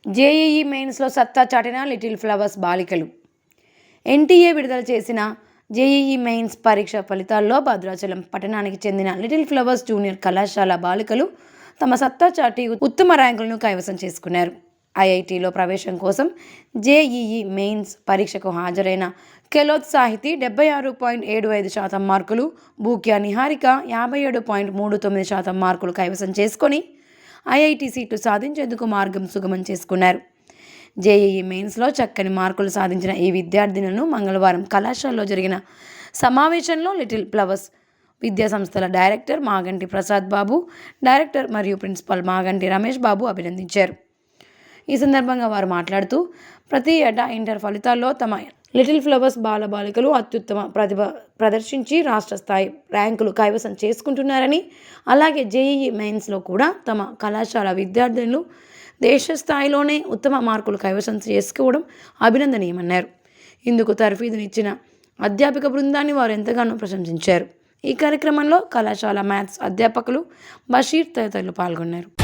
JEE మెయిన్స్లో సత్తా చాటిన లిటిల్ ఫ్లవర్స్ బాలికలు. ఎన్టీఏ విడుదల చేసిన జేఈఈ మెయిన్స్ పరీక్ష ఫలితాల్లో భద్రాచలం పట్టణానికి చెందిన లిటిల్ ఫ్లవర్స్ జూనియర్ కళాశాల బాలికలు తమ సత్తా చాటి ఉత్తమ ర్యాంకులను కైవసం చేసుకున్నారు. ఐఐటీలో ప్రవేశం కోసం జేఈఈ మెయిన్స్ పరీక్షకు హాజరైన కెలోత్సాహితి 76.75% మార్కులు, బూక్యా నిహారిక 57.39% మార్కులు కైవసం చేసుకొని ఐఐటీ సీట్లు సాధించేందుకు మార్గం సుగమం చేసుకున్నారు. జేఈఈ మెయిన్స్లో చక్కని మార్కులు సాధించిన ఈ విద్యార్థినులను మంగళవారం కళాశాలలో జరిగిన సమావేశంలో లిటిల్ ఫ్లవర్స్ విద్యాసంస్థల డైరెక్టర్ మాగంటి ప్రసాద్ బాబు, డైరెక్టర్ మరియు ప్రిన్సిపల్ మాగంటి రమేష్ బాబు అభినందించారు. ఈ సందర్భంగా వారు మాట్లాడుతూ, ప్రతి ఏటా ఇంటర్ ఫలితాల్లో తమ లిటిల్ ఫ్లవర్స్ బాలబాలికలు అత్యుత్తమ ప్రతిభ ప్రదర్శించి రాష్ట్ర స్థాయి ర్యాంకులు కైవసం చేసుకుంటున్నారని, అలాగే జేఈఈ మెయిన్స్లో కూడా తమ కళాశాల విద్యార్థులు దేశ స్థాయిలోనే ఉత్తమ మార్కులు కైవసం చేసుకోవడం అభినందనీయమన్నారు. ఇందుకు తర్ఫీదునిచ్చిన అధ్యాపక బృందాన్ని వారు ఎంతగానో ప్రశంసించారు. ఈ కార్యక్రమంలో కళాశాల మ్యాథ్స్ అధ్యాపకులు బషీర్ తదితరులు పాల్గొన్నారు.